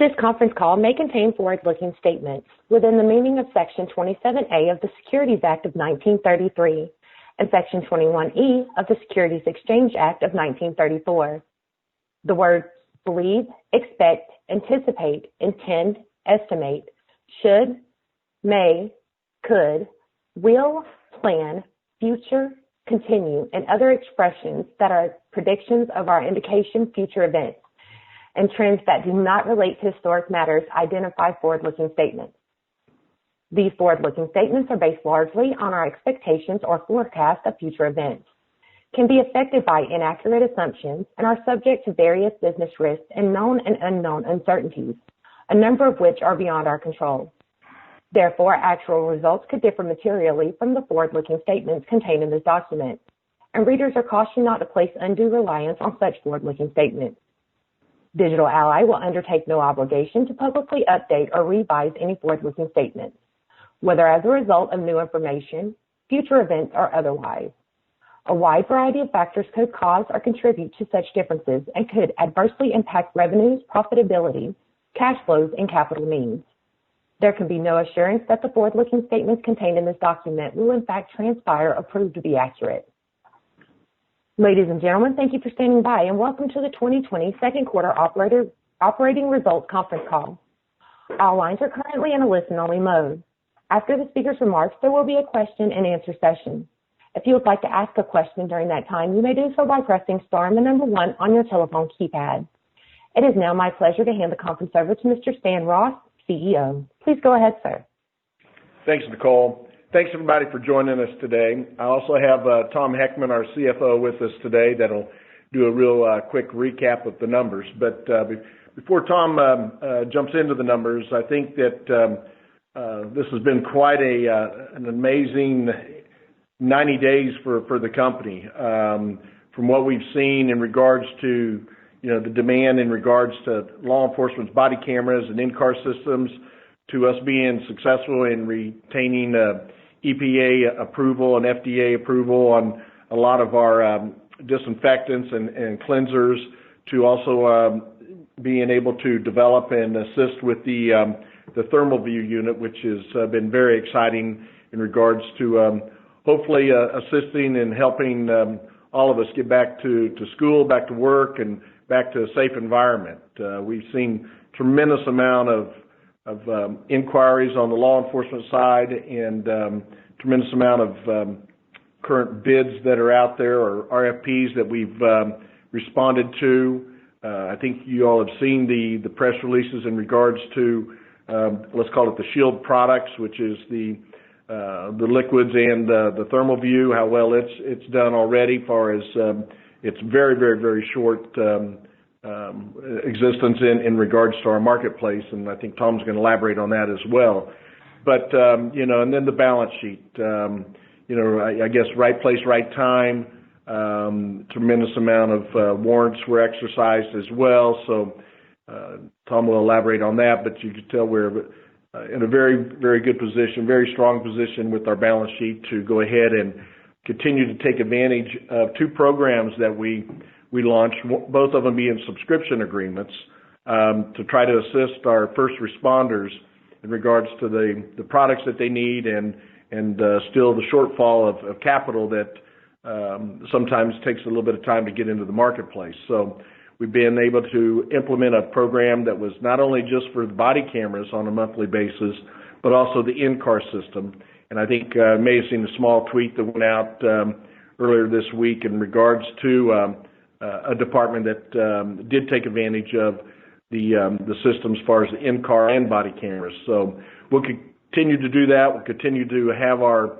This conference call may contain forward-looking statements within the meaning of Section 27A of the Securities Act of 1933 and Section 21E of the Securities Exchange Act of 1934. The words believe, expect, anticipate, intend, estimate, should, may, could, will, plan, future, continue, and other expressions that are predictions of our indication future events and trends that do not relate to historic matters identify forward-looking statements. These forward-looking statements are based largely on our expectations or forecasts of future events, can be affected by inaccurate assumptions, and are subject to various business risks and known and unknown uncertainties, a number of which are beyond our control. Therefore, actual results could differ materially from the forward-looking statements contained in this document, and readers are cautioned not to place undue reliance on such forward-looking statements. DGLY will undertake no obligation to publicly update or revise any forward-looking statements, whether as a result of new information, future events, or otherwise. A wide variety of factors could cause or contribute to such differences and could adversely impact revenues, profitability, cash flows, and capital needs. There can be no assurance that the forward-looking statements contained in this document will in fact transpire or prove to be accurate. Ladies and gentlemen, thank you for standing by and welcome to the 2020 second quarter operating results conference call. All lines are currently in a listen-only mode. After the speaker's remarks, there will be a question and answer session. If you would like to ask a question during that time, you may do so by pressing star and the number 1 on your telephone keypad. It is now my pleasure to hand the conference over to Mr. Stan Ross, CEO. Please go ahead, sir. Thanks, Nicole. Thanks, everybody, for joining us today. I also have Tom Heckman, our CFO, with us today that'll do a real quick recap of the numbers. But before Tom jumps into the numbers, I think that this has been quite an amazing 90 days for the company. From what we've seen in regards to the demand in regards to law enforcement's body cameras and in-car systems, to us being successful in retaining EPA approval and FDA approval on a lot of our disinfectants and cleansers, to also being able to develop and assist with the thermal view unit, which has been very exciting in regards to hopefully assisting and helping all of us get back to school, back to work, and back to a safe environment. We've seen tremendous amount of inquiries on the law enforcement side and tremendous amount of current bids that are out there, or RFPs that we've responded to. I think you all have seen the press releases in regards to let's call it the Shield products, which is the liquids and the thermal view, how well it's done already, as far as its very, very, very short existence in regards to our marketplace, and I think Tom's going to elaborate on that as well. But and then the balance sheet, I guess right place, right time. Tremendous amount of warrants were exercised as well. So Tom will elaborate on that, but you can tell we're in a very, very good position, very strong position with our balance sheet to go ahead and continue to take advantage of 2 programs that we launched, both of them being subscription agreements, to try to assist our first responders in regards to the products that they need and still the shortfall of capital that sometimes takes a little bit of time to get into the marketplace. So we've been able to implement a program that was not only just for the body cameras on a monthly basis, but also the in-car system. And I think you may have seen a small tweet that went out earlier this week in regards to a department that did take advantage of the system as far as the in-car and body cameras. So we'll continue to do that. We'll continue to have our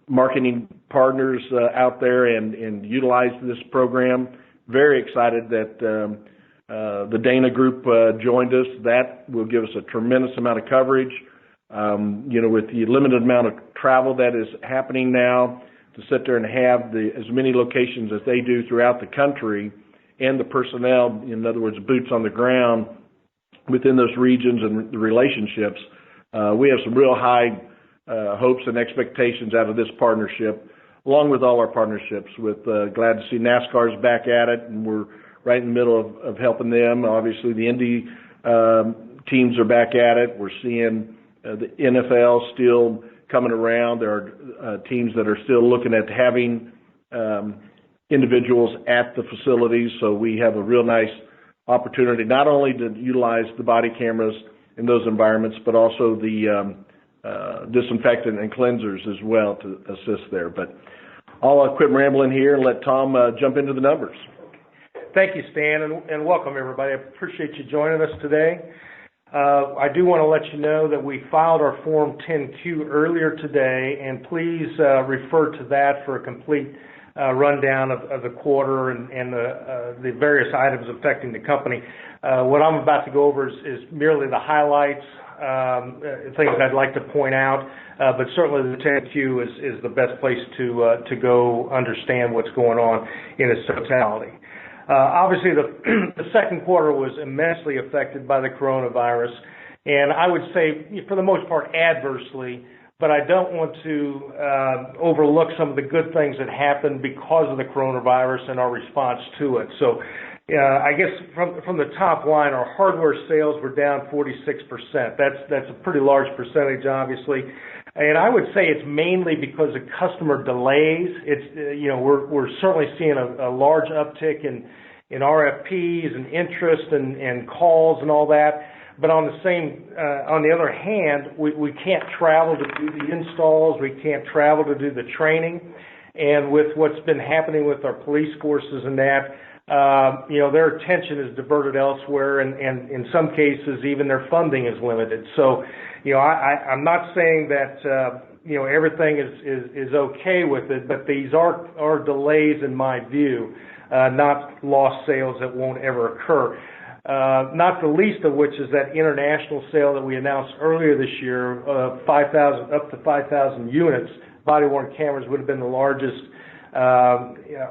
marketing partners out there and utilize this program. Very excited that the Dana Group joined us. That will give us a tremendous amount of coverage. With the limited amount of travel that is happening now, to sit there and have as many locations as they do throughout the country, and the personnel, in other words, boots on the ground within those regions and the relationships, we have some real high hopes and expectations out of this partnership, along with all our partnerships. With glad to see NASCAR's back at it, and we're right in the middle of helping them. Obviously, the Indy teams are back at it. We're seeing the NFL still coming around. There are teams that are still looking at having individuals at the facilities, so we have a real nice opportunity not only to utilize the body cameras in those environments, but also the disinfectant and cleansers as well to assist there. But I'll quit rambling here and let Tom jump into the numbers. Thank you, Stan, and welcome, everybody. I appreciate you joining us today. I do want to let you know that we filed our Form 10-Q earlier today, and please refer to that for a complete rundown of the quarter and the various items affecting the company. What I'm about to go over is merely the highlights, things I'd like to point out, but certainly the 10-Q is the best place to go understand what's going on in its totality. Obviously, the second quarter was immensely affected by the coronavirus, and I would say, for the most part, adversely, but I don't want to overlook some of the good things that happened because of the coronavirus and our response to it. So I guess from the top line, our hardware sales were down 46%. That's a pretty large percentage, obviously. And I would say it's mainly because of customer delays. It's we're certainly seeing a large uptick in RFPs and interest and calls and all that. But on the other hand, we can't travel to do the installs. We can't travel to do the training. And with what's been happening with our police forces and that, their attention is diverted elsewhere, and in some cases, even their funding is limited. So, I'm not saying that, everything is okay with it, but these are delays in my view, not lost sales that won't ever occur. Not the least of which is that international sale that we announced earlier this year, up to 5,000 units. Body-worn cameras would have been the largest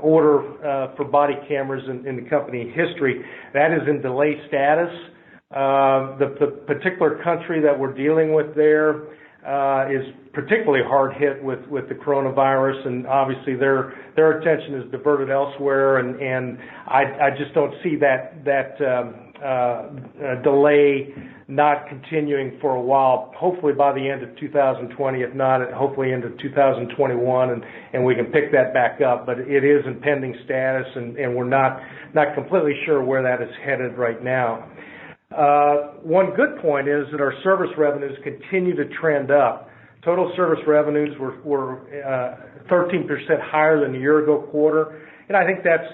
order for body cameras in the company history. That is in delay status. The particular country that we're dealing with there is particularly hard hit with the coronavirus, and obviously their attention is diverted elsewhere, and I just don't see that delay not continuing for a while, hopefully by the end of 2020, if not, hopefully into 2021, and we can pick that back up. But it is in pending status, and we're not completely sure where that is headed right now. One good point is that our service revenues continue to trend up. Total service revenues were 13% higher than the year-ago quarter. And I think that's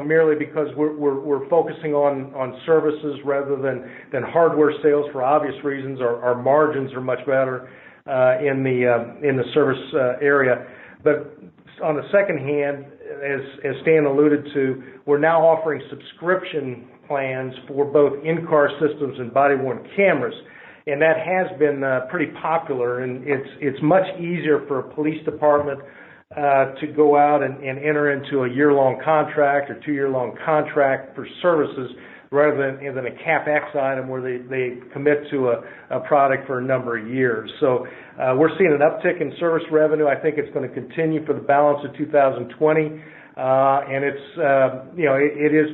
merely because we're focusing on services rather than hardware sales for obvious reasons. Our margins are much better in the service area. But on the second hand, as Stan alluded to, we're now offering subscription plans for both in-car systems and body-worn cameras. And that has been pretty popular, and it's much easier for a police department to go out and enter into a year-long contract or two-year-long contract for services rather than a CapEx item where they commit to a product for a number of years. So we're seeing an uptick in service revenue. I think it's going to continue for the balance of 2020, and it is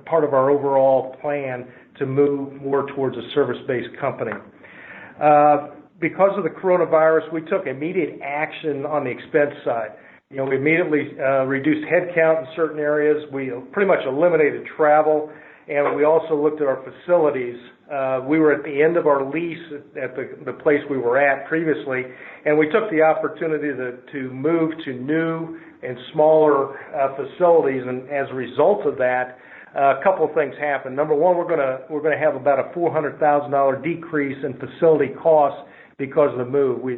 part of our overall plan to move more towards a service-based company. Because of the coronavirus, we took immediate action on the expense side. We immediately reduced headcount in certain areas. We pretty much eliminated travel, and we also looked at our facilities. We were at the end of our lease at the place we were at previously, and we took the opportunity to move to new and smaller facilities. And as a result of that, a couple of things happened. Number one, we're going to have about a $400,000 decrease in facility costs because of the move. We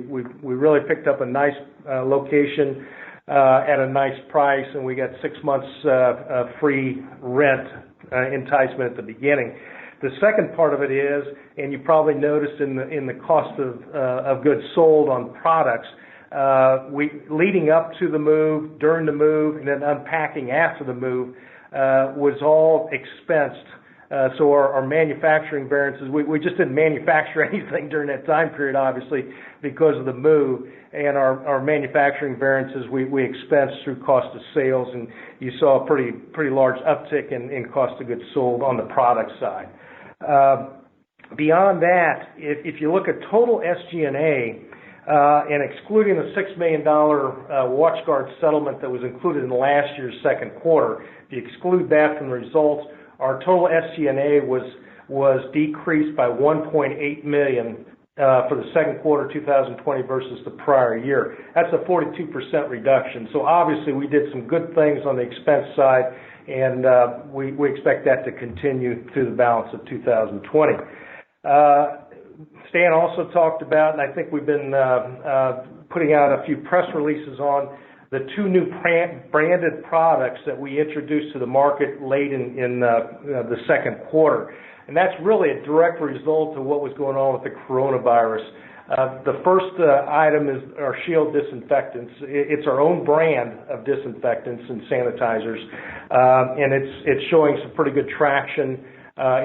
really picked up a nice location at a nice price, and we got 6 months free rent enticement at the beginning. The second part of it is, and you probably noticed in the cost of goods sold on products, leading up to the move, during the move, and then unpacking after the move was all expensed. So our manufacturing variances, we just didn't manufacture anything during that time period, obviously, because of the move. And our manufacturing variances, we expensed through cost of sales, and you saw a pretty large uptick in cost of goods sold on the product side. Beyond that, if you look at total SG&A, and excluding the $6 million WatchGuard settlement that was included in last year's second quarter, if you exclude that from the results, our total SG&A was decreased by $1.8 million for the second quarter 2020 versus the prior year. That's a 42% reduction. So obviously we did some good things on the expense side, and we expect that to continue through the balance of 2020. Stan also talked about, and I think we've been putting out a few press releases on the two new branded products that we introduced to the market late in the second quarter. And that's really a direct result of what was going on with the coronavirus. The first item is our Shield disinfectants. It's our own brand of disinfectants and sanitizers, and it's showing some pretty good traction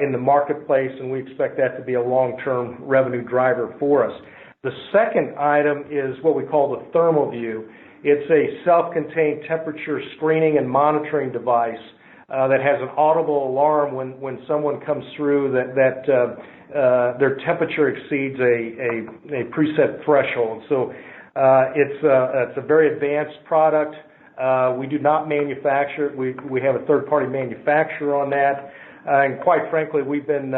in the marketplace, and we expect that to be a long-term revenue driver for us. The second item is what we call the ThermoView. It's a self-contained temperature screening and monitoring device that has an audible alarm when someone comes through that their temperature exceeds a preset threshold. So it's a very advanced product. We do not manufacture it. We have a third-party manufacturer on that. And quite frankly, we've been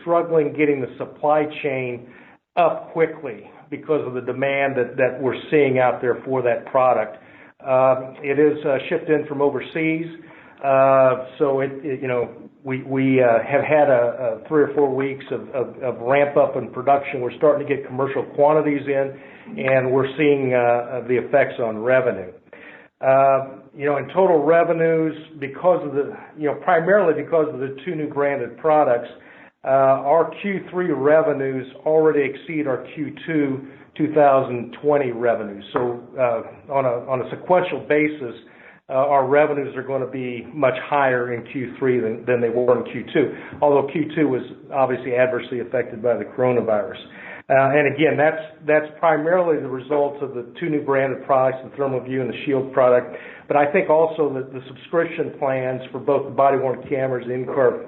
struggling getting the supply chain up quickly because of the demand that we're seeing out there for that product. It is shipped in from overseas, so we have had 3 or 4 weeks of ramp up in production. We're starting to get commercial quantities in, and we're seeing the effects on revenue. In total revenues, because of primarily because of the two new branded products, our Q3 revenues already exceed our Q2 2020 revenues. So on a sequential basis, our revenues are going to be much higher in Q3 than they were in Q2, although Q2 was obviously adversely affected by the coronavirus. And again, that's primarily the result of the two new branded products, the ThermoView and the Shield product. But I think also that the subscription plans for both the body-worn cameras and in-car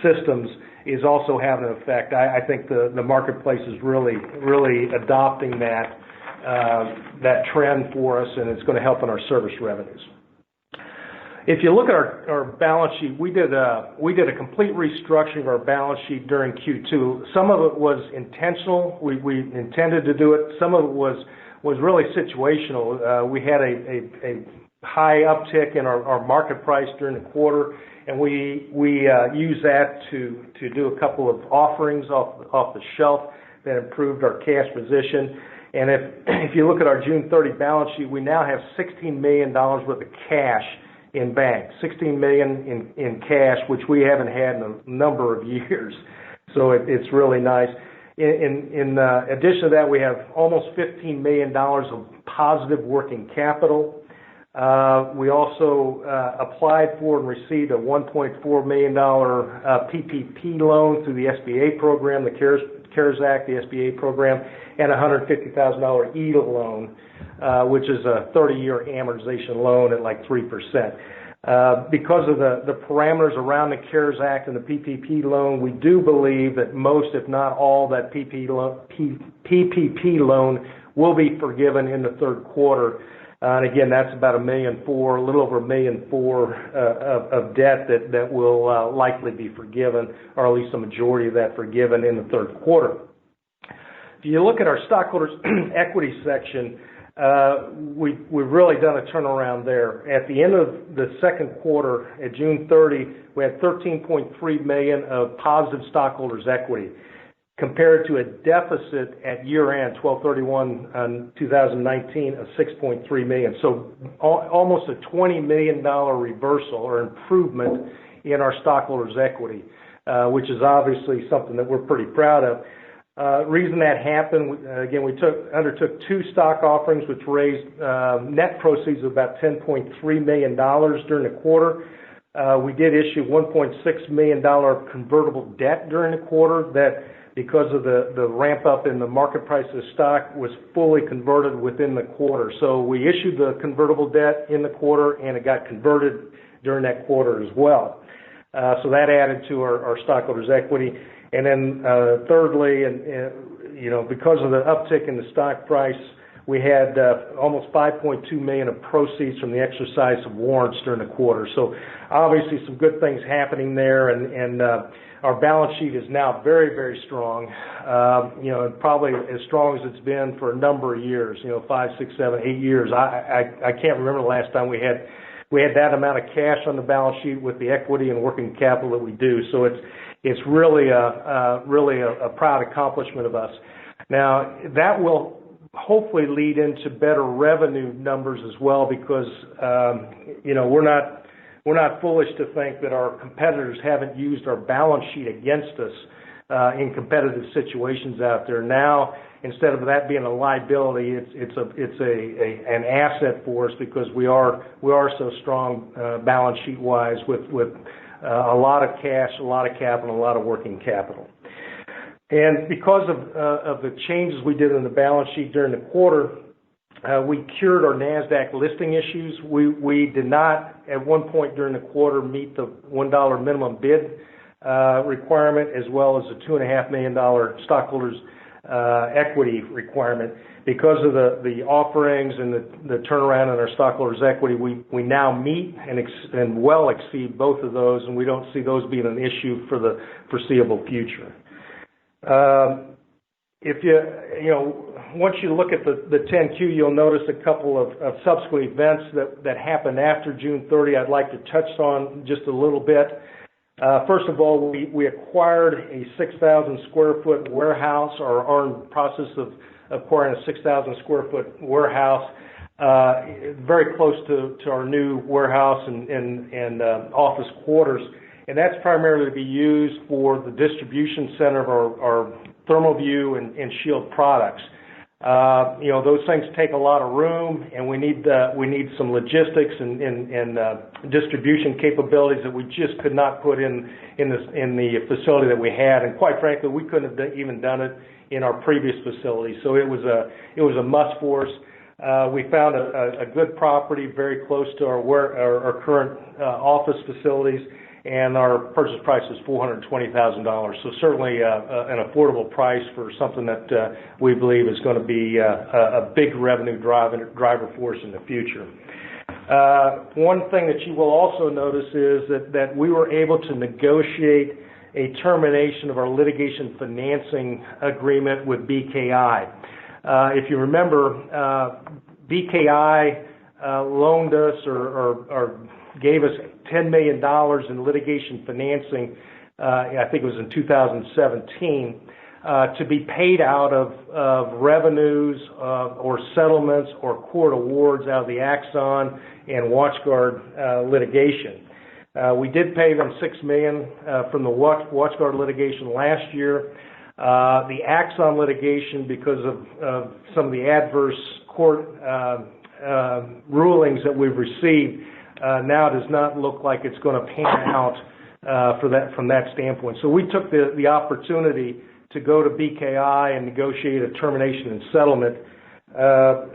systems is also having an effect. I think the marketplace is really adopting that trend for us, and it's going to help in our service revenues. If you look at our balance sheet, we did a complete restructuring of our balance sheet during Q2. Some of it was intentional. We intended to do it. Some of it was really situational. We had a high uptick in our market price during the quarter, and we used that to do a couple of offerings off the shelf that improved our cash position. And if you look at our June 30 balance sheet, we now have $16 million worth of cash in bank, $16 million in cash, which we haven't had in a number of years. So it's really nice. In addition to that, we have almost $15 million of positive working capital. We also applied for and received a $1.4 million PPP loan through the SBA program, the CARES Act, the SBA program, and a $150,000 EDA loan, which is a 30-year amortization loan at like 3%. Because of the parameters around the CARES Act and the PPP loan, we do believe that most, if not all, that PPP loan will be forgiven in the third quarter. And again, that's about $1.4 million, a little over $1.4 million of debt that will likely be forgiven, or at least a majority of that forgiven in the third quarter. If you look at our stockholders' equity section, we've really done a turnaround there. At the end of the second quarter, at June 30, we had $13.3 million of positive stockholders' equity, compared to a deficit at year-end, 12/31/2019, of $6.3 million. So almost a $20 million reversal or improvement in our stockholders' equity, which is obviously something that we're pretty proud of. Reason that happened, again, we undertook 2 stock offerings, which raised net proceeds of about $10.3 million during the quarter. We did issue $1.6 million convertible debt during the quarter that, because of the ramp up in the market price of the stock, was fully converted within the quarter. So we issued the convertible debt in the quarter, and it got converted during that quarter as well. So that added to our stockholders' equity. And then thirdly, because of the uptick in the stock price, we had almost $5.2 million of proceeds from the exercise of warrants during the quarter. So obviously some good things happening there, and our balance sheet is now very, very strong, probably as strong as it's been for a number of years, 5, 6, 7, 8 years. I can't remember the last time we had that amount of cash on the balance sheet with the equity and working capital that we do. So it's really a proud accomplishment of us. Now, that will hopefully lead into better revenue numbers as well, because we're not foolish to think that our competitors haven't used our balance sheet against us in competitive situations out there. Now, instead of that being a liability, it's an asset for us, because we are so strong balance sheet wise with a lot of cash, a lot of capital, a lot of working capital. And because of the changes we did in the balance sheet during the quarter, we cured our NASDAQ listing issues. We did not, at one point during the quarter, meet the $1 minimum bid requirement, as well as the $2.5 million stockholders equity requirement. Because of the offerings and the turnaround in our stockholders equity, we now meet and well exceed both of those, and we don't see those being an issue for the foreseeable future. Once you look at the 10Q, you'll notice a couple of subsequent events that happened after June 30 I'd like to touch on just a little bit. First of all, we acquired a 6,000 square foot warehouse, or are in the process of acquiring a 6,000 square foot warehouse very close to our new warehouse and office quarters. And that's primarily to be used for the distribution center of our ThermoView and Shield products. Those things take a lot of room, and we need some logistics and distribution capabilities that we just could not put in the facility that we had. And quite frankly, we couldn't have even done it in our previous facility. So it was a must for us. We found a good property very close to our current office facilities, and our purchase price is $420,000. So certainly an affordable price for something that we believe is going to be a big revenue driver for us in the future. One thing that you will also notice is that we were able to negotiate a termination of our litigation financing agreement with BKI. If you remember, BKI loaned us or gave us $10 million in litigation financing, I think it was in 2017, to be paid out of revenues or settlements or court awards out of the Axon and WatchGuard litigation. We did pay them $6 million from the WatchGuard litigation last year. The Axon litigation, because of some of the adverse court rulings that we've received, now does not look like it's going to pan out from that standpoint. So we took the opportunity to go to BKI and negotiate a termination and settlement.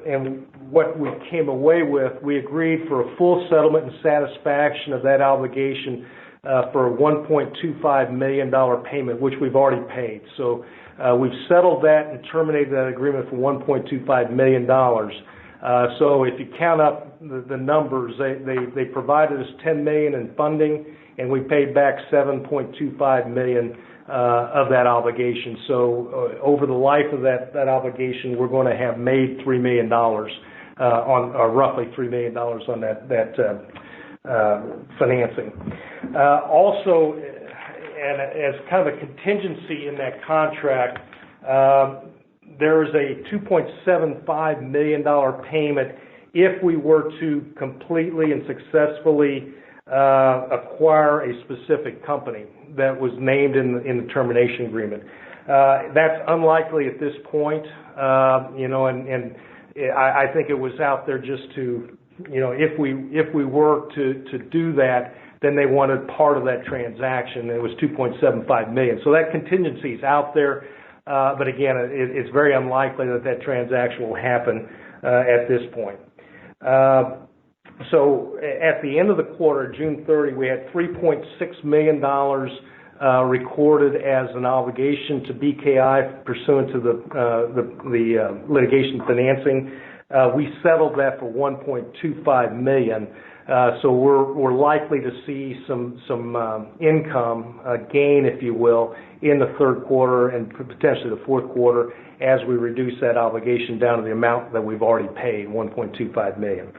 And what we came away with, we agreed for a full settlement and satisfaction of that obligation for a $1.25 million payment, which we've already paid. So we've settled that and terminated that agreement for $1.25 million. So if you count up the numbers, they provided us $10 million in funding, and we paid back $7.25 million of that obligation. So over the life of that obligation, we're going to have made $3 million roughly $3 million on that financing. Also, and as kind of a contingency in that contract, there is a $2.75 million payment if we were to completely and successfully acquire a specific company that was named in the termination agreement. That's unlikely at this point, and I think it was out there just to, if we were to do that, then they wanted part of that transaction. It was $2.75 million. So that contingency is out there, but again, it's very unlikely that transaction will happen at this point. So at the end of the quarter, June 30, we had $3.6 million recorded as an obligation to BKI pursuant to the litigation financing. We settled that for $1.25 million. So we're likely to see some income gain, if you will, in the third quarter and potentially the fourth quarter as we reduce that obligation down to the amount that we've already paid, $1.25 million.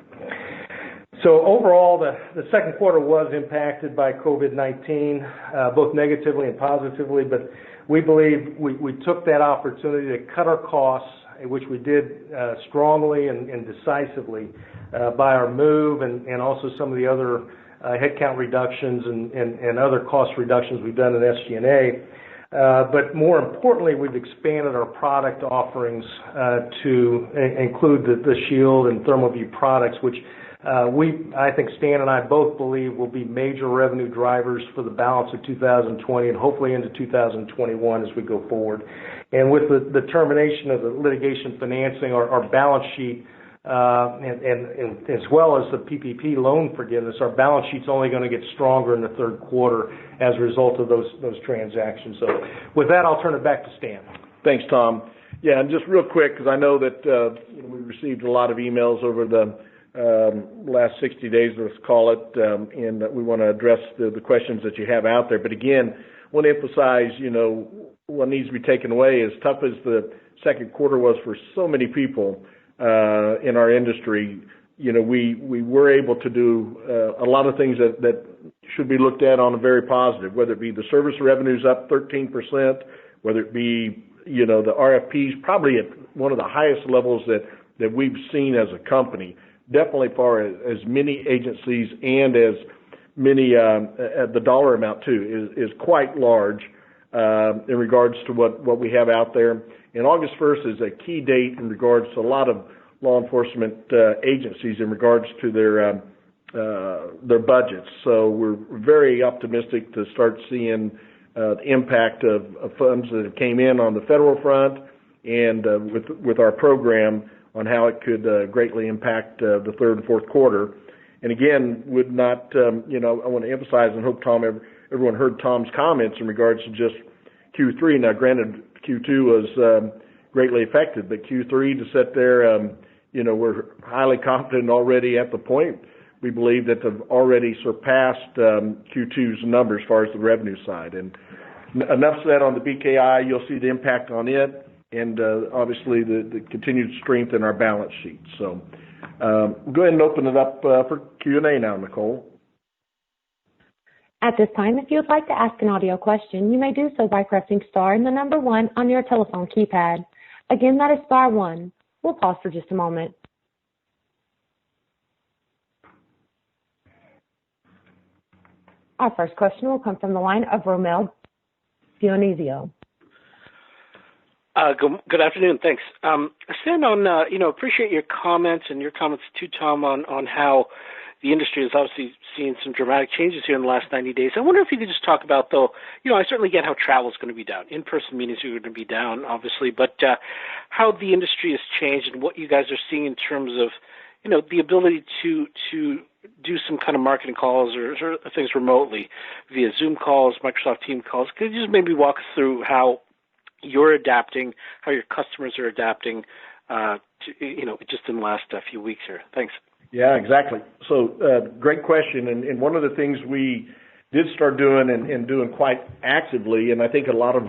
So overall, the second quarter was impacted by COVID-19, both negatively and positively, but we believe we took that opportunity to cut our costs, which we did strongly and decisively by our move and also some of the other headcount reductions and other cost reductions we've done in SG&A. But more importantly, we've expanded our product offerings to include the Shield and ThermoView products, which I think Stan and I both believe will be major revenue drivers for the balance of 2020 and hopefully into 2021 as we go forward. And with the termination of the litigation financing, our balance sheet, and as well as the PPP loan forgiveness, our balance sheet's only going to get stronger in the third quarter as a result of those transactions. So with that, I'll turn it back to Stan. Thanks, Tom. Yeah, and just real quick, because I know that we received a lot of emails over the last 60 days, let's call it, and we want to address the questions that you have out there. But again, I want to emphasize, what needs to be taken away, as tough as the second quarter was for so many people in our industry, we were able to do a lot of things that should be looked at on a very positive, whether it be the service revenues up 13%, whether it be, the RFPs probably at one of the highest levels that we've seen as a company. Definitely far as many agencies and as many, the dollar amount too is quite large in regards to what we have out there. And August 1st is a key date in regards to a lot of law enforcement agencies in regards to their budgets. So we're very optimistic to start seeing the impact of funds that have came in on the federal front and with our program on how it could greatly impact the third and fourth quarter. And again, would not, I want to emphasize and hope everyone heard Tom's comments in regards to just Q3. Now, granted, Q2 was greatly affected, but Q3 to sit there, we're highly confident already at the point. We believe that they've already surpassed Q2's numbers as far as the revenue side. And enough said on the BKI. You'll see the impact on it and obviously the continued strength in our balance sheet. So we'll go ahead and open it up for Q&A now, Nicole. At this time, if you would like to ask an audio question, you may do so by pressing star and the number 1 on your telephone keypad. Again, that is star 1. We'll pause for just a moment. Our first question will come from the line of Romel Dionisio. Good afternoon. Thanks. Stan, appreciate your comments and your comments too, Tom, on how the industry has obviously seen some dramatic changes here in the last 90 days. I wonder if you could just talk about, though, I certainly get how travel is going to be down. In-person meetings are going to be down, obviously, but how the industry has changed and what you guys are seeing in terms of, the ability to do some kind of marketing calls or things remotely via Zoom calls, Microsoft Teams calls. Could you just maybe walk us through how you're adapting, how your customers are adapting, just in the last few weeks here? Thanks. Yeah, exactly. So great question. And one of the things we did start doing and doing quite actively, and I think a lot of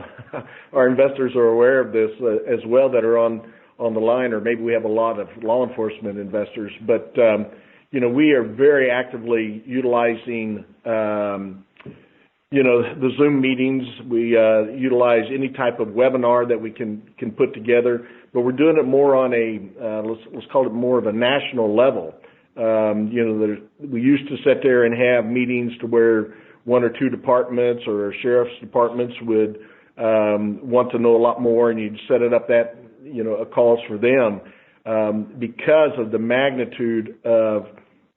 our investors are aware of this as well that are on the line, or maybe we have a lot of law enforcement investors, but, we are very actively utilizing, the Zoom meetings. We utilize any type of webinar that we can put together, but we're doing it more on let's call it more of a national level. We used to sit there and have meetings to where 1 or 2 departments or sheriff's departments would want to know a lot more, and you'd set it up that, calls for them. Because of the magnitude of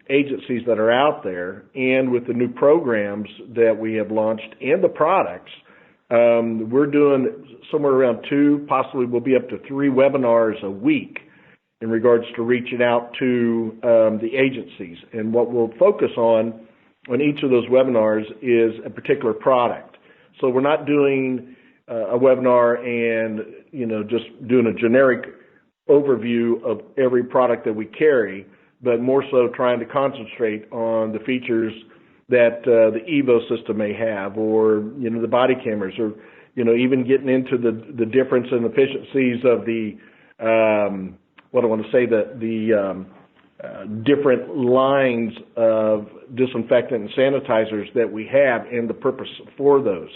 agencies that are out there and with the new programs that we have launched and the products, we're doing somewhere around 2, possibly we'll be up to 3 webinars a week in regards to reaching out to the agencies. And what we'll focus on each of those webinars is a particular product. So we're not doing a webinar and, just doing a generic overview of every product that we carry, but more so trying to concentrate on the features that the EVO system may have, or, the body cameras, or, even getting into the difference and efficiencies of the, the different lines of disinfectant and sanitizers that we have and the purpose for those.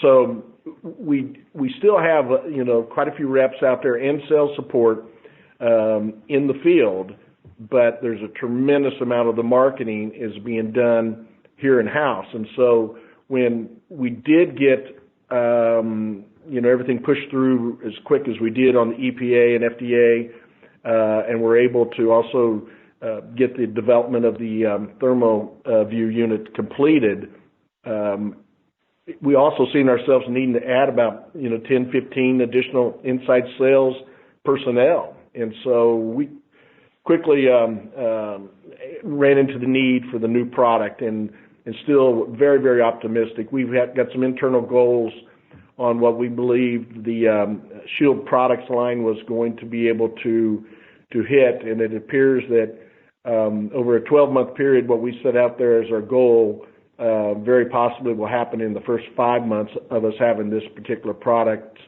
So we still have, quite a few reps out there and sales support in the field, but there's a tremendous amount of the marketing is being done here in-house. And so when we did get, everything pushed through as quick as we did on the EPA and FDA, and we're able to also get the development of the thermal view unit completed, we also seen ourselves needing to add about 10, 15 additional inside sales personnel. And so we quickly ran into the need for the new product, and still very, very optimistic. We've got some internal goals on what we believe the Shield products line was going to be able to hit, and it appears that over a 12-month period, what we set out there as our goal very possibly will happen in the first 5 months of us having this particular products,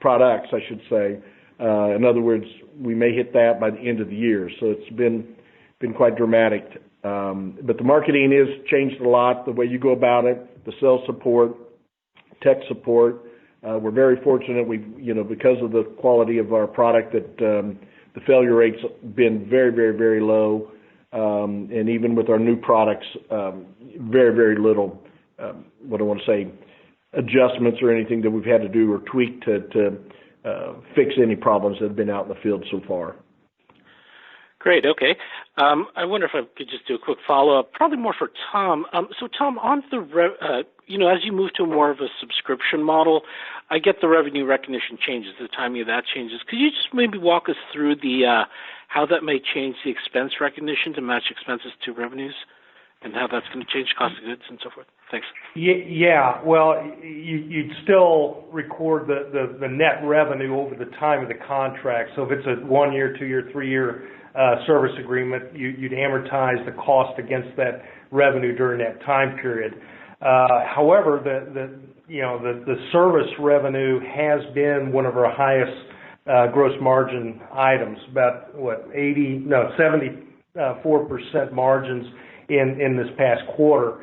I should say. In other words, we may hit that by the end of the year. So it's been quite dramatic. But the marketing has changed a lot, the way you go about it, the sales support, tech support. We're very fortunate because of the quality of our product that the failure rate's been very, very, very low. And even with our new products, very, very little, adjustments or anything that we've had to do or tweak to fix any problems that have been out in the field so far. Great. Okay. I wonder if I could just do a quick follow-up, probably more for Tom. So, Tom, on the as you move to more of a subscription model, I get the revenue recognition changes, the timing of that changes. Could you just maybe walk us through the how that may change the expense recognition to match expenses to revenues, and how that's going to change cost of goods and so forth? Thanks. Yeah. Well, you'd still record the net revenue over the time of the contract. So if it's a 1 year, 2 year, 3 year service agreement, you'd amortize the cost against that revenue during that time period. However, the service revenue has been one of our highest gross margin items, about 74% margins in this past quarter.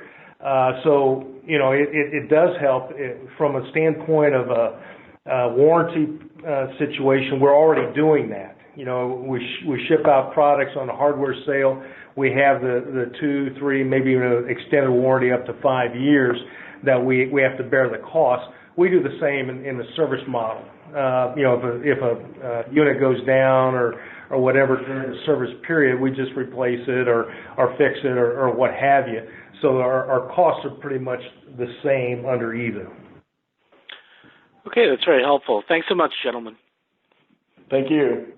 So it does help from a standpoint of a warranty situation. We're already doing that. We ship out products on a hardware sale. We have the 2, 3, maybe even an extended warranty up to 5 years that we have to bear the cost. We do the same in the service model. If a unit goes down or whatever during the service period, we just replace it or fix it or what have you. So our costs are pretty much the same under either. Okay, that's very helpful. Thanks so much, gentlemen. Thank you.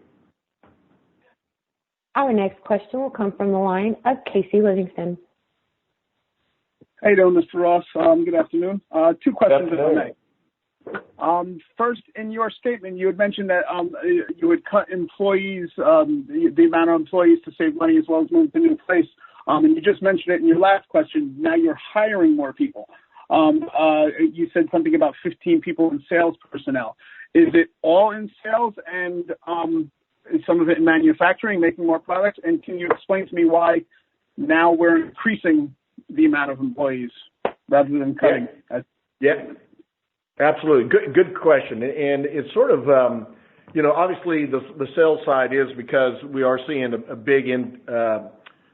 Our next question will come from the line of Casey Livingston. How you doing, Mr. Ross? Good afternoon. 2 questions, if I may. First, in your statement, you had mentioned that you would cut employees, the amount of employees to save money as well as move to a new place. And you just mentioned it in your last question. Now you're hiring more people. You said something about 15 people in sales personnel. Is it all in sales and some of it in manufacturing, making more products? And can you explain to me why now we're increasing the amount of employees rather than cutting? Yeah. Absolutely. Good question. And it's sort of, obviously the sales side is because we are seeing a big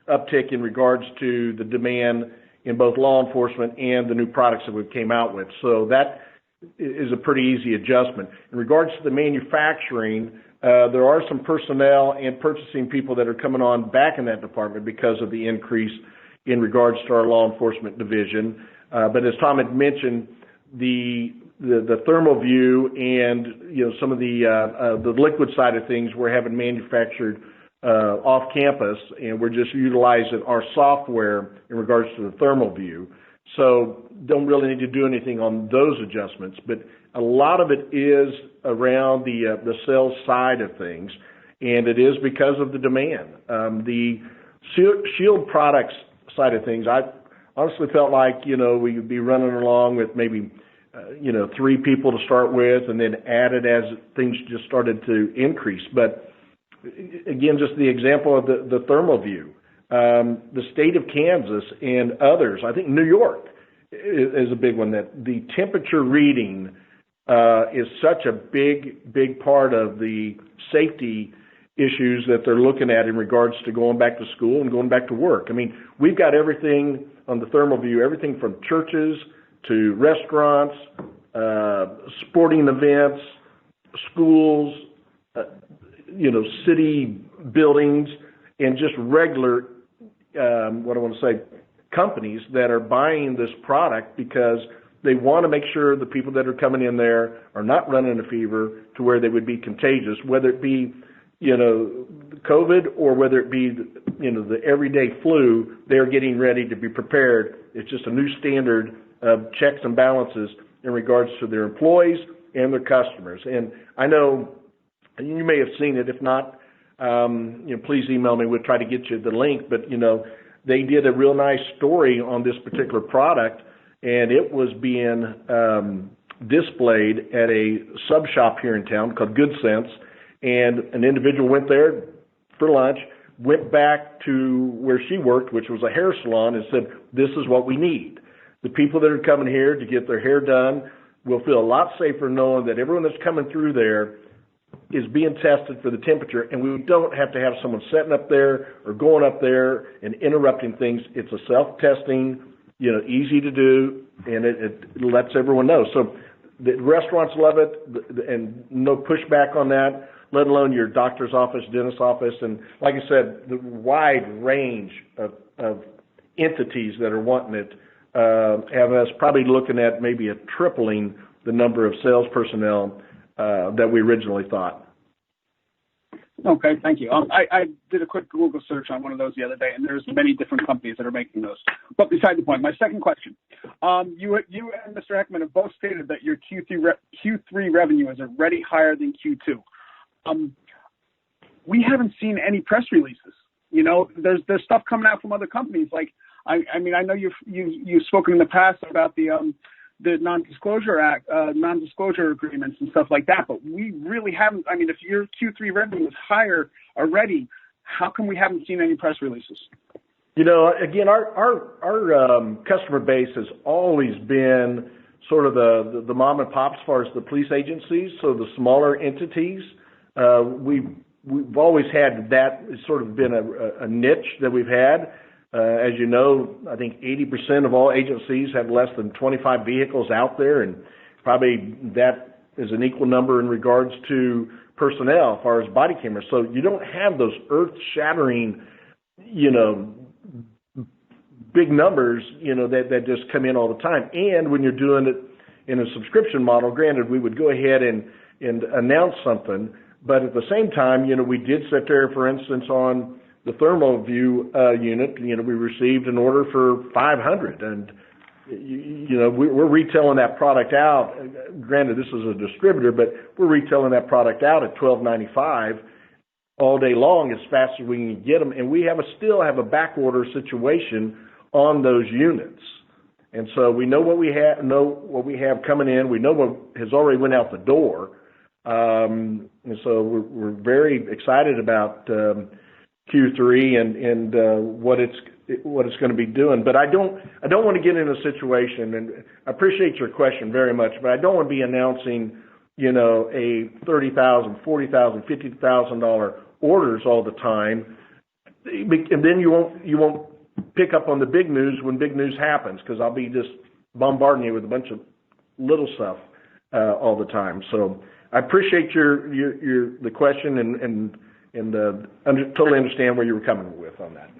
uptick in regards to the demand in both law enforcement and the new products that we came out with. So that is a pretty easy adjustment. In regards to the manufacturing, there are some personnel and purchasing people that are coming on back in that department because of the increase in regards to our law enforcement division. But as Tom had mentioned, the the thermal view and some of the liquid side of things we're having manufactured off campus, and we're just utilizing our software in regards to the thermal view. So don't really need to do anything on those adjustments, but a lot of it is around the sales side of things, and it is because of the demand. The Shield products side of things, I honestly felt like we could be running along with maybe 3 people to start with, and then added as things just started to increase. But again, just the example of the thermal view. The state of Kansas and others, I think New York is a big one, that the temperature reading is such a big part of the safety issues that they're looking at in regards to going back to school and going back to work. I mean, we've got everything on the thermal view, everything from churches to restaurants, sporting events, schools, city buildings, and just regular companies that are buying this product because they want to make sure the people that are coming in there are not running a fever to where they would be contagious, whether it be, COVID or whether it be, the everyday flu. They're getting ready to be prepared. It's just a new standard of checks and balances in regards to their employees and their customers. And I know you may have seen it. If not, please email me. We'll try to get you the link. But, they did a real nice story on this particular product, and it was being displayed at a sub shop here in town called Good Sense. And an individual went there for lunch, went back to where she worked, which was a hair salon, and said, this is what we need. The people that are coming here to get their hair done will feel a lot safer knowing that everyone that's coming through there is being tested for the temperature, and we don't have to have someone setting up there or going up there and interrupting things. It's a self-testing, easy to do, and it lets everyone know. So the restaurants love it, and no pushback on that, let alone your doctor's office, dentist's office, and like I said, the wide range of entities that are wanting it have us probably looking at maybe a tripling the number of sales personnel that we originally thought. Okay, thank you. I did a quick Google search on one of those the other day, and there's many different companies that are making those. But beside the point, my second question. You and Mr. Heckman have both stated that your Q3 revenue is already higher than Q2. We haven't seen any press releases. There's stuff coming out from other companies. Like, I mean, I know you've spoken in the past about the non-disclosure agreements and stuff like that, but we really haven't. I mean, if your Q3 revenue is higher already, how come we haven't seen any press releases? Again, our customer base has always been sort of the mom and pop as far as the police agencies, so the smaller entities. We've always had that. It's sort of been a niche that we've had. As you know, I think 80% of all agencies have less than 25 vehicles out there, and probably that is an equal number in regards to personnel as far as body cameras. So you don't have those earth-shattering, big numbers, that just come in all the time. And when you're doing it in a subscription model, granted, we would go ahead and announce something, but at the same time, we did sit there, for instance, on the thermal view unit. We received an order for 500, and we're retailing that product out. Granted, this is a distributor, but we're retailing that product out at $12.95 all day long as fast as we can get them, and we still have a back order situation on those units. And so we know what we have coming in. We know what has already went out the door, and so we're very excited about Q3 and what it's going to be doing. But I don't want to get in a situation, and I appreciate your question very much, but I don't want to be announcing a $30,000, $40,000, $50,000 orders all the time, and then you won't pick up on the big news when big news happens, because I'll be just bombarding you with a bunch of little stuff all the time. So I appreciate the question and totally understand where you were coming with on that.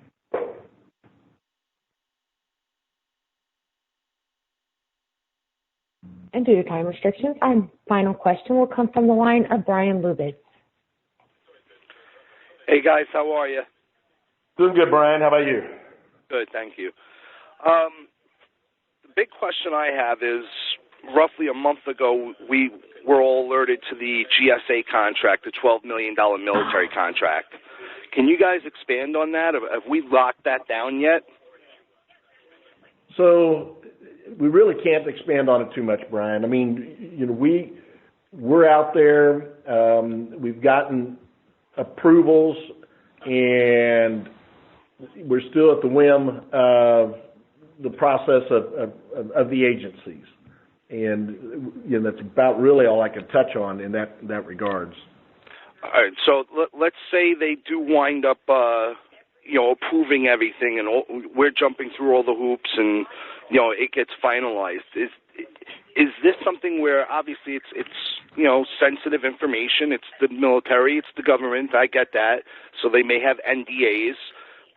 And due to time restrictions, our final question will come from the line of Brian Lubitz. Hey, guys, how are you? Doing good, Brian. How about you? Good, thank you. The big question I have is, roughly a month ago, we were all alerted to the GSA contract, the $12 million military contract. Can you guys expand on that? Have we locked that down yet? So we really can't expand on it too much, Brian. I mean, you know, we're out there. We've gotten approvals, and we're still at the whim of the process of the agencies. And, you know, that's about really all I can touch on in that regards. All right, so let's say they do wind up, approving everything, and we're jumping through all the hoops, and, it gets finalized. Is this something where obviously it's sensitive information? It's the military, it's the government. I get that. So they may have NDAs,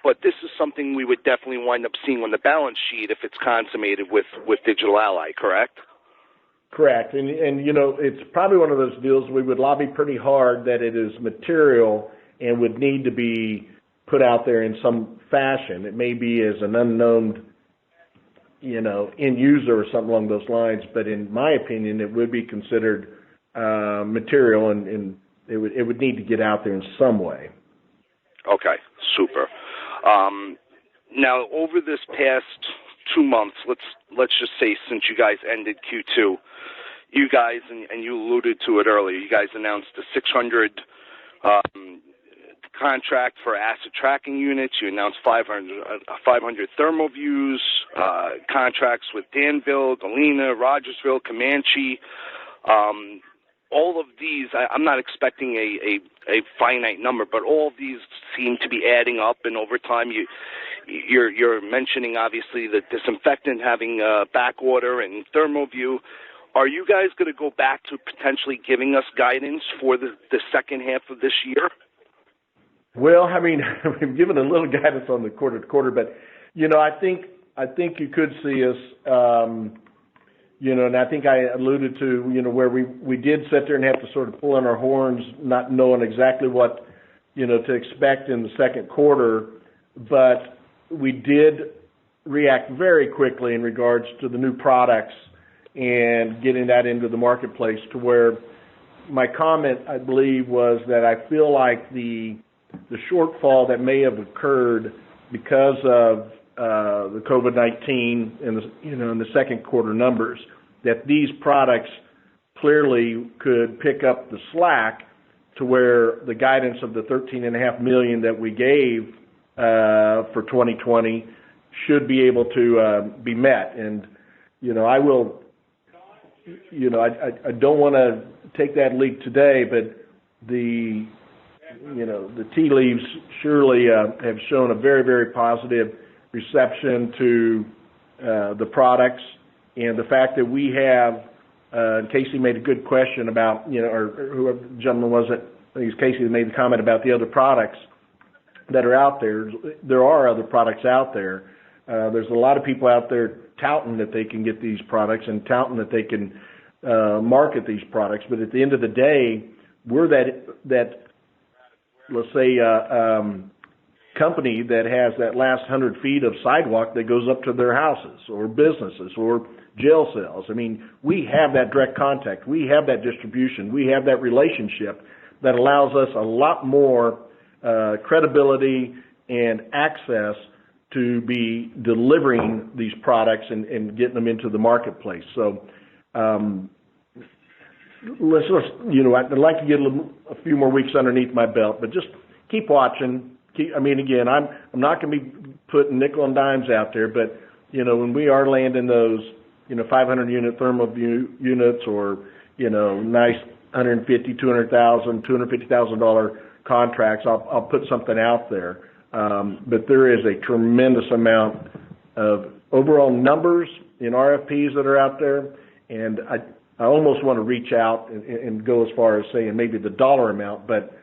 but this is something we would definitely wind up seeing on the balance sheet if it's consummated with DGLY, correct? Correct. And it's probably one of those deals we would lobby pretty hard that it is material and would need to be put out there in some fashion. It may be as an unknown, end user or something along those lines, but in my opinion, it would be considered material, and it would need to get out there in some way. Okay, super. Now, over this past 2 months, let's just say since you guys ended Q2, you guys, and you alluded to it earlier, you guys announced a 600 contract for asset tracking units. You announced 500 thermal views, contracts with Danville, Galena, Rogersville, Comanche. All of these, I'm not expecting a finite number, but all of these seem to be adding up, and over time you're mentioning obviously the disinfectant having back order and thermal view. Are you guys going to go back to potentially giving us guidance for the second half of this year? Well, I mean, we've given a little guidance on the quarter to quarter, but I think you could see us, and I think I alluded to, where we did sit there and have to sort of pull in our horns, not knowing exactly what, to expect in the second quarter, but we did react very quickly in regards to the new products and getting that into the marketplace, to where my comment, I believe, was that I feel like the shortfall that may have occurred because of the COVID-19 and in the second quarter numbers, that these products clearly could pick up the slack, to where the guidance of the $13.5 million that we gave for 2020 should be able to be met. And I will, I don't want to take that leap today, but the tea leaves surely have shown a very, very positive reception to the products, and the fact that we have, Casey made a good question about, or whoever the gentleman was, I think it was Casey that made the comment about the other products that are out there. There are other products out there. There's a lot of people out there touting that they can get these products and touting that they can market these products, but at the end of the day, we're that let's say, company that has that last 100 feet of sidewalk that goes up to their houses or businesses or jail cells. I mean, we have that direct contact. We have that distribution. We have that relationship that allows us a lot more credibility and access to be delivering these products and getting them into the marketplace. So, let's I'd like to get a few more weeks underneath my belt, but just keep watching. Again, I'm not going to be putting nickel and dimes out there, but when we are landing those 500 unit thermal view units, or nice $150,000, $200,000, $250,000 contracts, I'll put something out there. But there is a tremendous amount of overall numbers in RFPs that are out there, and I almost want to reach out and go as far as saying maybe the dollar amount, but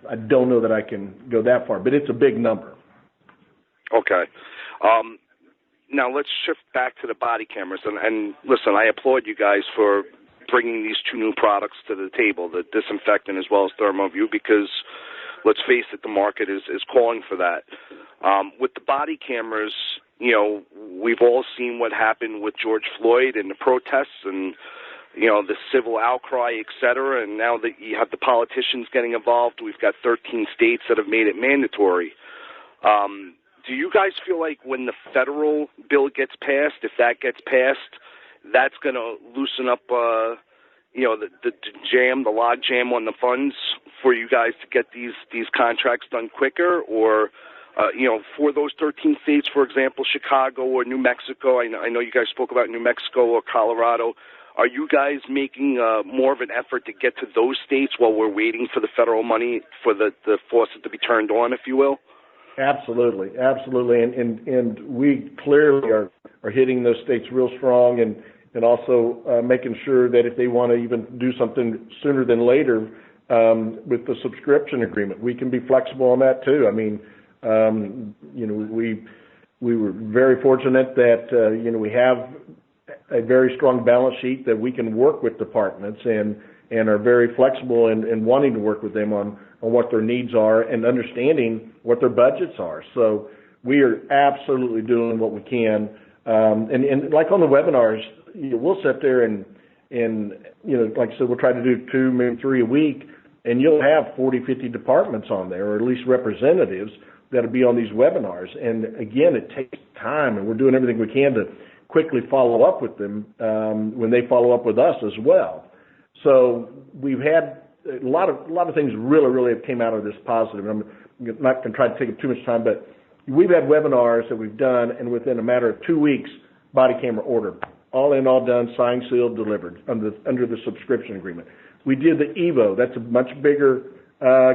I don't know that I can go that far. But it's a big number. Okay. Now let's shift back to the body cameras. And listen, I applaud you guys for bringing these two new products to the table, the disinfectant as well as ThermoView, because let's face it, the market is calling for that. With the body cameras, you know, we've all seen what happened with George Floyd and the protests and, you know, the civil outcry, et cetera. And now that you have the politicians getting involved, we've got 13 states that have made it mandatory. Do you guys feel like when the federal bill gets passed, if that gets passed, that's going to loosen up, you know, the log jam on the funds for you guys to get these contracts done quicker? Or, you know, for those 13 states, for example, Chicago or New Mexico, I know you guys spoke about New Mexico or Colorado, are you guys making more of an effort to get to those states while we're waiting for the federal money for the faucet to be turned on, if you will? Absolutely. And we clearly are hitting those states real strong and also making sure that if they want to even do something sooner than later with the subscription agreement, we can be flexible on that too. I mean, you know, we were very fortunate that, you know, we have a very strong balance sheet that we can work with departments and are very flexible in wanting to work with them on what their needs are and understanding what their budgets are. So we are absolutely doing what we can. And like on the webinars, you know, we'll sit there and, you know, like I said, we'll try to do 2, maybe 3 a week, and you'll have 40, 50 departments on there, or at least representatives that'll be on these webinars. And again, it takes time, and we're doing everything we can to quickly follow up with them when they follow up with us as well. So we've had a lot of things really have came out of this positive. And I'm not going to try to take up too much time, but we've had webinars that we've done, and within a matter of 2 weeks, body camera order, all in, all done, signed, sealed, delivered under the subscription agreement. We did the EVO. That's a much bigger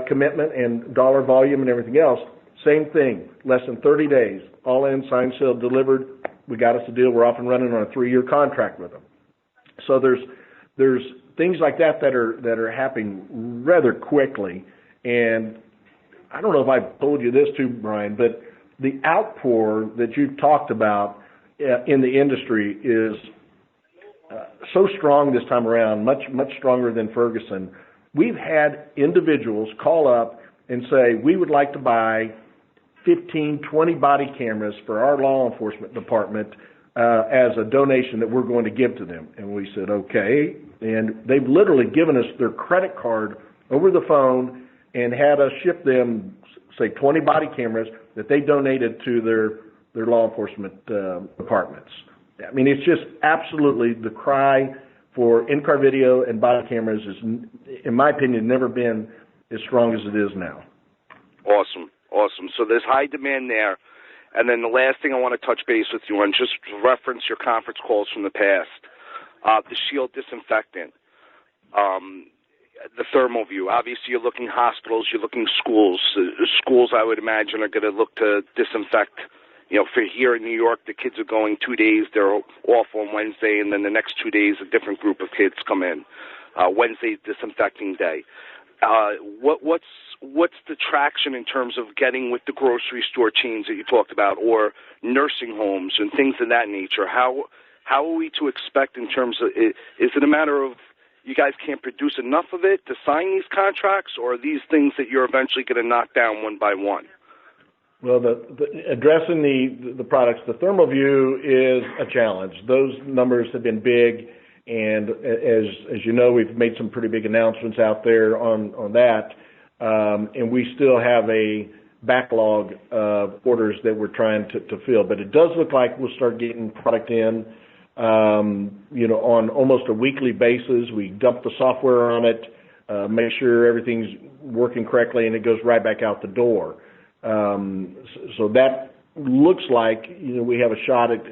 commitment and dollar volume and everything else. Same thing, less than 30 days, all in, signed, sealed, delivered. We got us a deal. We're off and running on a 3-year contract with them. So there's things like that are happening rather quickly. And I don't know if I've told you this too, Brian, but the outpour that you've talked about in the industry is so strong this time around, much stronger than Ferguson. We've had individuals call up and say, we would like to buy 15, 20 body cameras for our law enforcement department as a donation that we're going to give to them. And we said, okay. And they've literally given us their credit card over the phone and had us ship them, say, 20 body cameras that they donated to their law enforcement departments. I mean, it's just absolutely the cry for in-car video and body cameras is, in my opinion, never been as strong as it is now. Awesome. So there's high demand there. And then the last thing I want to touch base with you on, just reference your conference calls from the past. The Shield disinfectant, the ThermoView. Obviously, you're looking hospitals, you're looking schools. Schools, I would imagine, are going to look to disinfect. You know, for here in New York, the kids are going 2 days. They're off on Wednesday, and then the next 2 days, a different group of kids come in. Wednesday's disinfecting day. What's the traction in terms of getting with the grocery store chains that you talked about, or nursing homes and things of that nature? How are we to expect in terms of, is it a matter of you guys can't produce enough of it to sign these contracts, or are these things that you're eventually going to knock down one by one? Well, addressing the products, the ThermoView is a challenge. Those numbers have been big, and as you know, we've made some pretty big announcements out there on that, and we still have a backlog of orders that we're trying to fill. But it does look like we'll start getting product in, you know, on almost a weekly basis. We dump the software on it, make sure everything's working correctly, and it goes right back out the door. So that looks like, you know, we have a shot at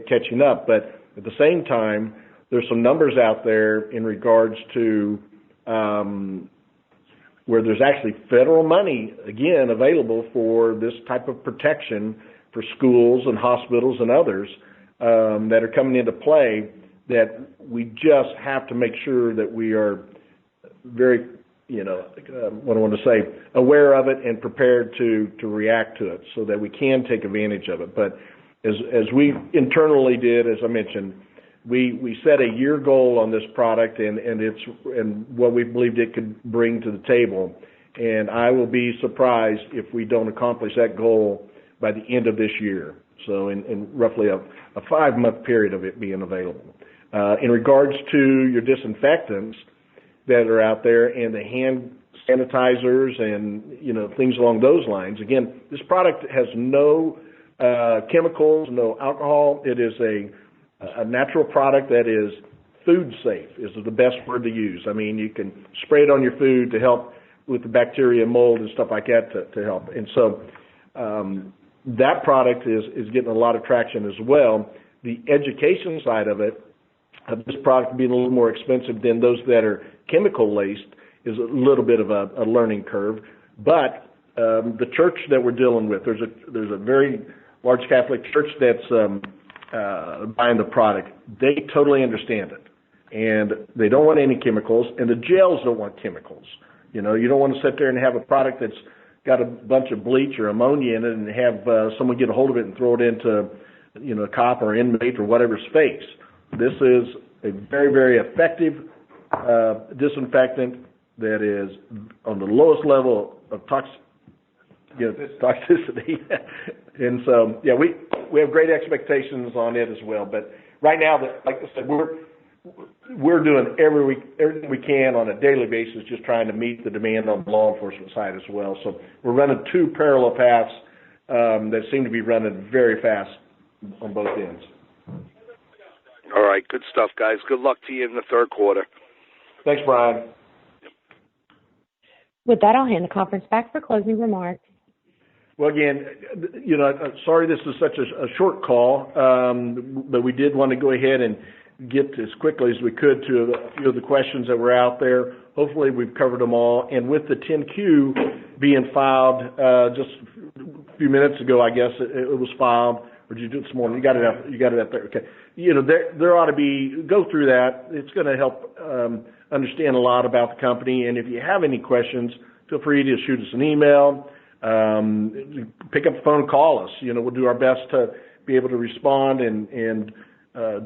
catching up. But at the same time, there's some numbers out there in regards to where there's actually federal money, again, available for this type of protection for schools and hospitals and others that are coming into play, that we just have to make sure that we are very, you know, what I want to say, aware of it and prepared to react to it so that we can take advantage of it. But as we internally did, as I mentioned, we set a year goal on this product and what we believed it could bring to the table. And I will be surprised if we don't accomplish that goal by the end of this year. So in roughly a 5-month period of it being available. In regards to your disinfectants that are out there and the hand sanitizers and, things along those lines, again, this product has no chemicals, no alcohol. It is a natural product that is food safe, is the best word to use. I mean, you can spray it on your food to help with the bacteria, mold, and stuff like that to help. And so that product is getting a lot of traction as well. The education side of it, of this product being a little more expensive than those that are chemical laced, is a little bit of a learning curve. But the church that we're dealing with, there's a very large Catholic church that's buying the product. They totally understand it, and they don't want any chemicals, and the jails don't want chemicals. You don't want to sit there and have a product that's got a bunch of bleach or ammonia in it and have someone get a hold of it and throw it into, a cop or inmate or whatever's face. This is a very, very effective disinfectant that is on the lowest level of toxicity. And so, yeah, we have great expectations on it as well. But right now, like I said, we're doing everything we can on a daily basis, just trying to meet the demand on the law enforcement side as well. So we're running 2 parallel paths that seem to be running very fast on both ends. All right, good stuff, guys. Good luck to you in the third quarter. Thanks, Brian. With that, I'll hand the conference back for closing remarks. Well, again, sorry this is such a short call, but we did want to go ahead and get as quickly as we could to a few of the questions that were out there. Hopefully we've covered them all. And with the 10Q being filed just a few minutes ago, I guess it was filed. Or did you do it this morning? You got it up there. Okay. There ought to be, go through that. It's going to help understand a lot about the company. And if you have any questions, feel free to shoot us an email, pick up the phone and call us. We'll do our best to be able to respond and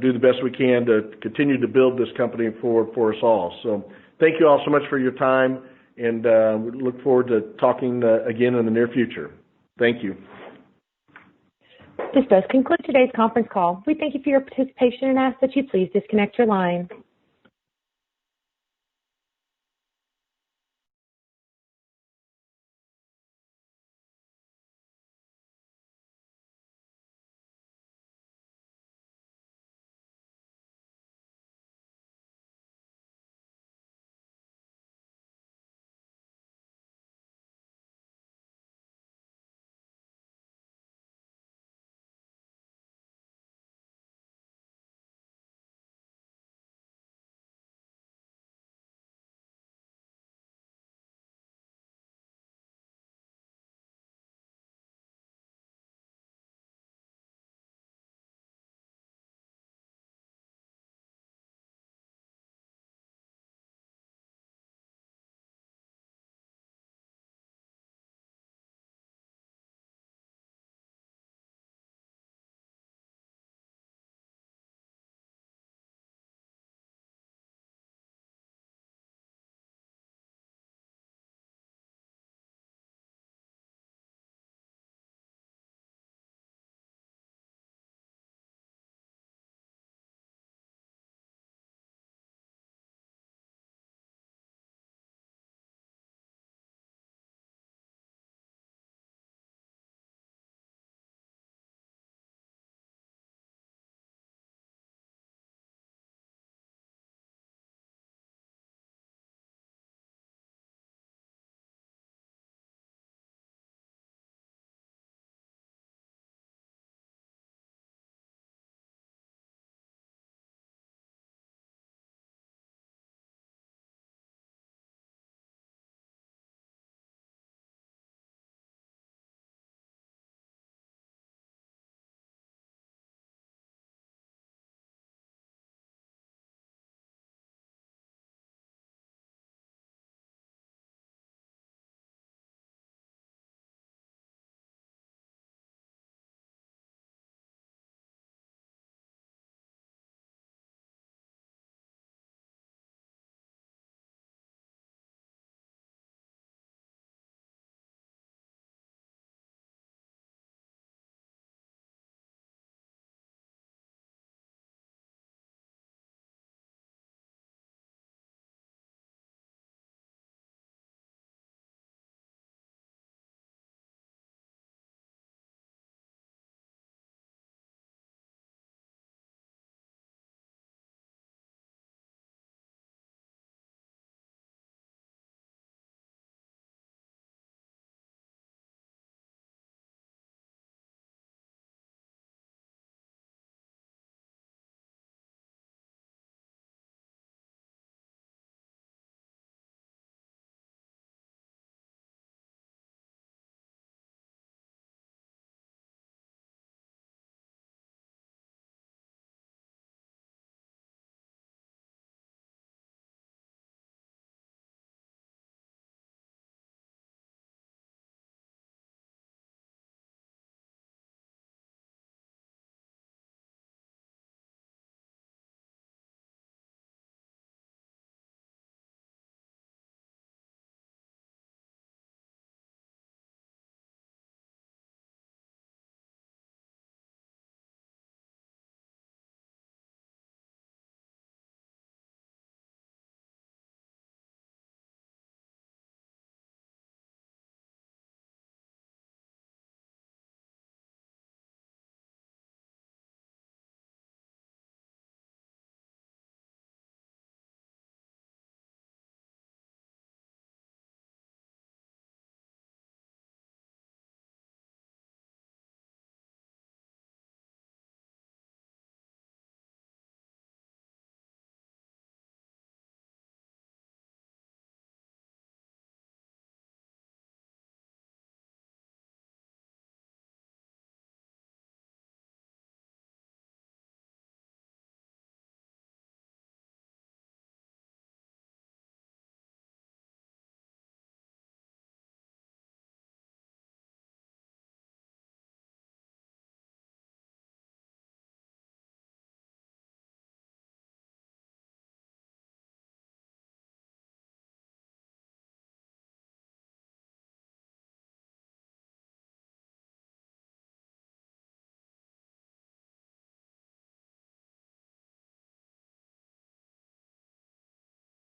do the best we can to continue to build this company for us all. So thank you all so much for your time, and we look forward to talking again in the near future. Thank you. This does conclude today's conference call. We thank you for your participation and ask that you please disconnect your line.